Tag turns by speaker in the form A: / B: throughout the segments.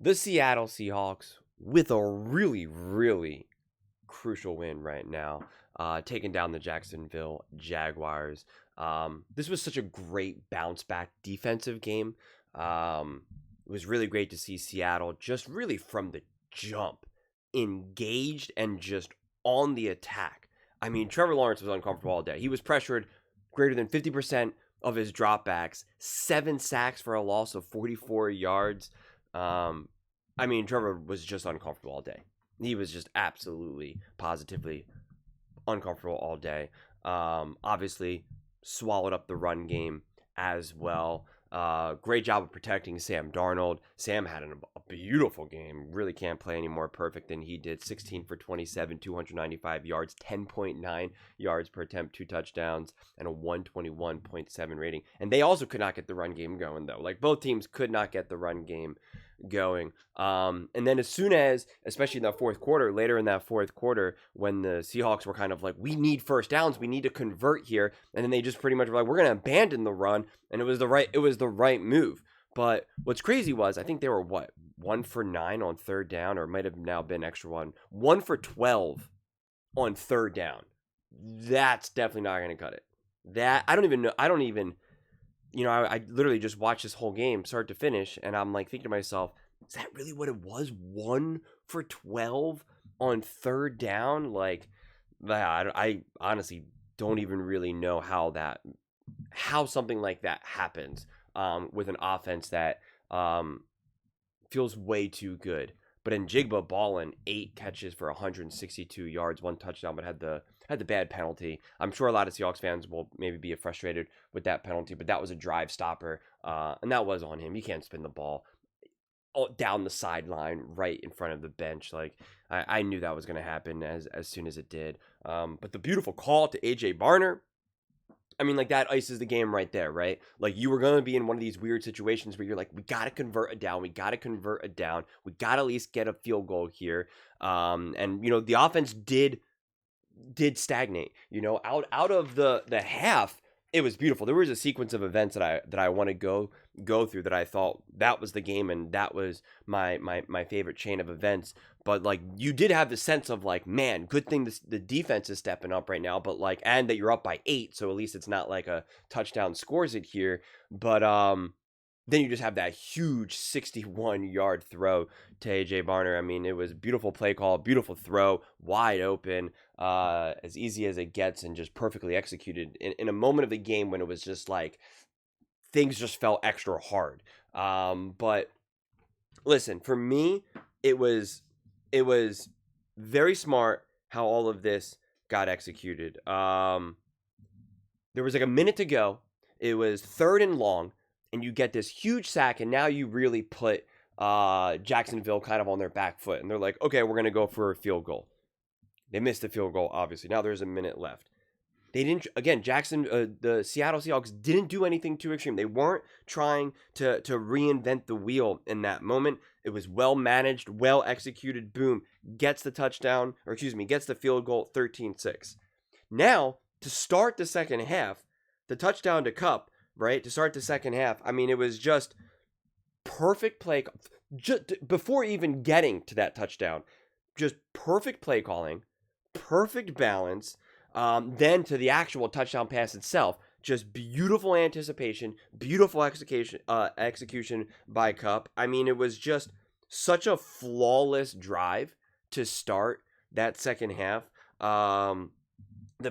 A: The Seattle Seahawks with a really, really crucial win right now, taking down the Jacksonville Jaguars. This was such a great bounce back defensive game. It was really great to see Seattle just really from the jump engaged and just on the attack. I mean, Trevor Lawrence was uncomfortable all day. He was pressured greater than 50% of his dropbacks, 7 sacks for a loss of 44 yards. I mean, Trevor was just uncomfortable all day. He was just absolutely, positively uncomfortable all day. Obviously, swallowed up the run game as well. Great job of protecting Sam Darnold. Sam had a beautiful game. Really can't play any more perfect than he did. 16 for 27, 295 yards, 10.9 yards per attempt, 2 touchdowns, and a 121.7 rating. And they also could not get the run game going, though. Like, both teams could not get the run game going. And then as soon as, especially in the fourth quarter, later in that fourth quarter, when the Seahawks were kind of like, we need first downs, we need to convert here, and then they just pretty much were like, we're going to abandon the run, and it was the right move. But what's crazy was, I think they were 1 for 9 on third down, or it might have now been extra 1 for 12 on third down. That's definitely not going to cut it. That I don't even I literally just watched this whole game start to finish, and I'm like thinking to myself, is that really what it was? 1 for 12 on third down? Like, I honestly don't even really know how something like that happens with an offense that feels way too good. But Njigba balling 8 catches for 162 yards, 1 touchdown, but had the bad penalty. I'm sure a lot of Seahawks fans will maybe be frustrated with that penalty, but that was a drive stopper, and that was on him. You can't spin the ball down the sideline right in front of the bench. Like, I knew that was going to happen as soon as it did. But the beautiful call to A.J. Barner, I mean, like, that ices the game right there, right? Like, you were going to be in one of these weird situations where you're like, we got to convert a down. We got to convert a down. We got to at least get a field goal here. And, the offense did stagnate, out of the half. It was beautiful. There was a sequence of events that I want to go through that I thought that was the game, and that was my favorite chain of events. But, like, you did have the sense of, like, man, good thing the defense is stepping up right now, but, like, and that you're up by 8, so at least it's not like a touchdown scores it here. But then you just have that huge 61-yard throw to A.J. Barner. I mean, it was beautiful play call, beautiful throw, wide open, as easy as it gets, and just perfectly executed in a moment of the game when it was just like things just felt extra hard. But listen, for me, it was very smart how all of this got executed. There was like a minute to go. It was 3rd and long. And you get this huge sack, and now you really put Jacksonville kind of on their back foot. And they're like, okay, we're going to go for a field goal. They missed the field goal, obviously. Now there's a minute left. They didn't, again, the Seattle Seahawks didn't do anything too extreme. They weren't trying to reinvent the wheel in that moment. It was well managed, well executed. Boom, gets the touchdown, gets the field goal, 13-6. Now, to start the second half, the touchdown to Kupp, right, to start the second half, I mean, it was just perfect play. Just before even getting to that touchdown, just perfect play calling, perfect balance. Then to the actual touchdown pass itself, just beautiful anticipation, beautiful execution by Kupp. I mean, it was just such a flawless drive to start that second half. The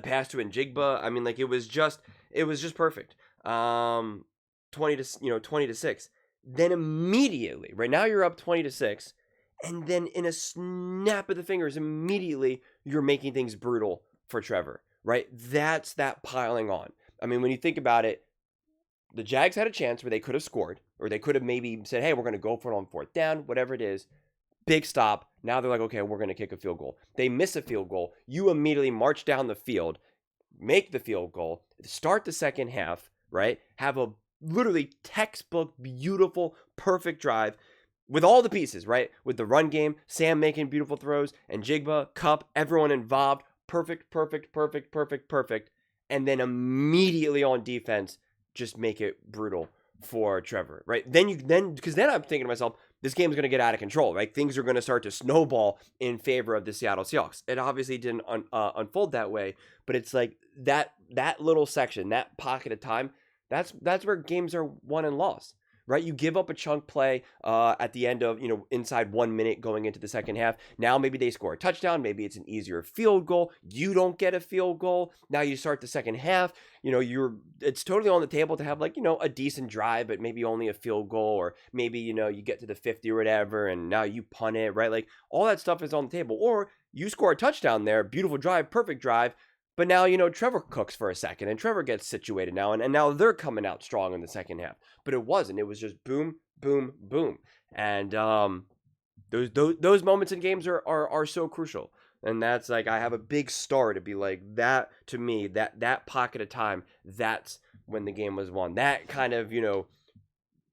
A: pass to Njigba, I mean, like, it was just perfect. 20-6. Then immediately, right now you're up 20-6, and then in a snap of the fingers, immediately you're making things brutal for Trevor, right? That's that piling on. I mean, when you think about it, the Jags had a chance where they could have scored, or they could have maybe said, hey, we're going to go for it on 4th down, whatever it is. Big stop. Now they're like, okay, we're going to kick a field goal. They miss a field goal. You immediately march down the field, make the field goal, start the second half, right? Have a literally textbook, beautiful, perfect drive with all the pieces, right? With the run game, Sam making beautiful throws, and Njigba, Kupp, everyone involved. Perfect. And then immediately on defense, just make it brutal for Trevor, right? Because then I'm thinking to myself, this game's going to get out of control, right? Things are going to start to snowball in favor of the Seattle Seahawks. It obviously didn't unfold that way, but it's like that little section, that pocket of time, that's where games are won and lost. Right, you give up a chunk play at the end of, inside 1 minute going into the second half. Now maybe they score a touchdown. Maybe it's an easier field goal. You don't get a field goal. Now you start the second half. It's totally on the table to have a decent drive, but maybe only a field goal, or maybe you get to the 50 or whatever, and now you punt it. Right, like all that stuff is on the table. Or you score a touchdown there, beautiful drive, perfect drive. But now, Trevor cooks for a second, and Trevor gets situated now, and now they're coming out strong in the second half. But it wasn't. It was just boom, boom, boom. And those moments in games are so crucial. And that's like, I have a big star to be like, that to me, that pocket of time, that's when the game was won. That kind of,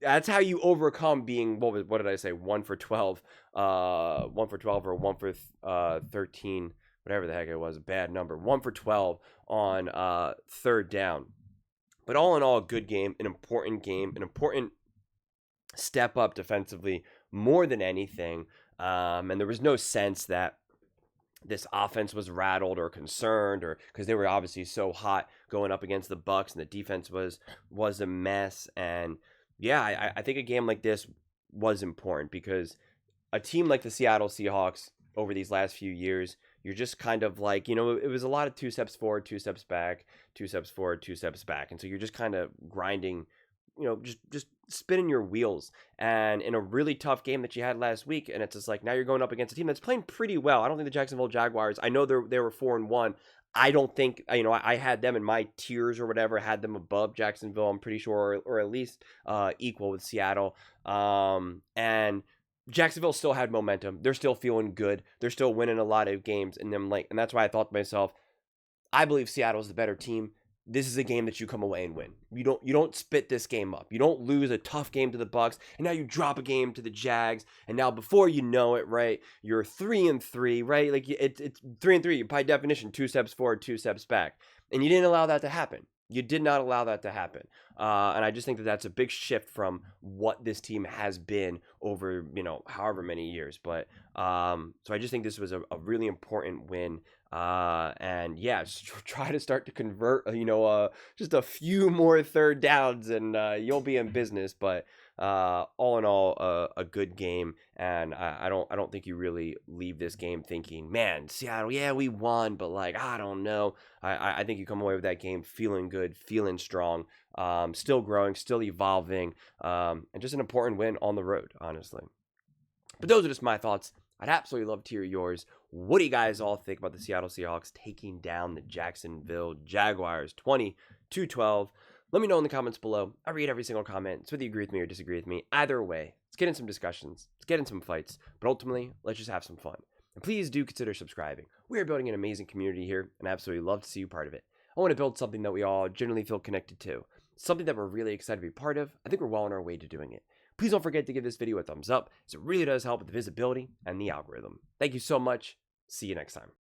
A: that's how you overcome being, what did I say, 1 for 12, 1 for 12 or 1 for 13, whatever the heck it was, a bad number. 1 for 12 on third down. But all in all, good game, an important step up defensively more than anything. And there was no sense that this offense was rattled or concerned, or because they were obviously so hot going up against the Bucs, and the defense was a mess. And yeah, I think a game like this was important, because a team like the Seattle Seahawks over these last few years, you're just kind of like, it was a lot of 2 steps forward, 2 steps back, 2 steps forward, 2 steps back. And so you're just kind of grinding, just spinning your wheels. And in a really tough game that you had last week, and it's just like, now you're going up against a team that's playing pretty well. I don't think the Jacksonville Jaguars, I know they were 4-1. I don't think, I had them in my tiers or whatever, had them above Jacksonville, I'm pretty sure, or at least equal with Seattle. And Jacksonville still had momentum. They're still feeling good. They're still winning a lot of games, and that's why I thought to myself, I believe Seattle's the better team. This is a game that you come away and win. You don't spit this game up. You don't lose a tough game to the Bucs, and now you drop a game to the Jags, and now before you know it, right, you're 3-3, right? Like it's 3-3 by definition, 2 steps forward, 2 steps back, and you didn't allow that to happen. You did not allow that to happen. And I just think that that's a big shift from what this team has been over, however many years. But so I just think this was a really important win. And yeah, just try to start to convert, just a few more third downs, and you'll be in business. But all in all, a good game. And I don't think you really leave this game thinking, man, Seattle, yeah, we won, but like, I don't know. I think you come away with that game feeling good, feeling strong, still growing, still evolving, and just an important win on the road, honestly. But those are just my thoughts. I'd absolutely love to hear yours. What do you guys all think about the Seattle Seahawks taking down the Jacksonville Jaguars 20-12? Let me know in the comments below. I read every single comment. So whether you agree with me or disagree with me, either way, let's get in some discussions. Let's get in some fights. But ultimately, let's just have some fun. And please do consider subscribing. We are building an amazing community here, and I absolutely love to see you part of it. I want to build something that we all generally feel connected to. Something that we're really excited to be part of. I think we're well on our way to doing it. Please don't forget to give this video a thumbs up, as it really does help with the visibility and the algorithm. Thank you so much. See you next time.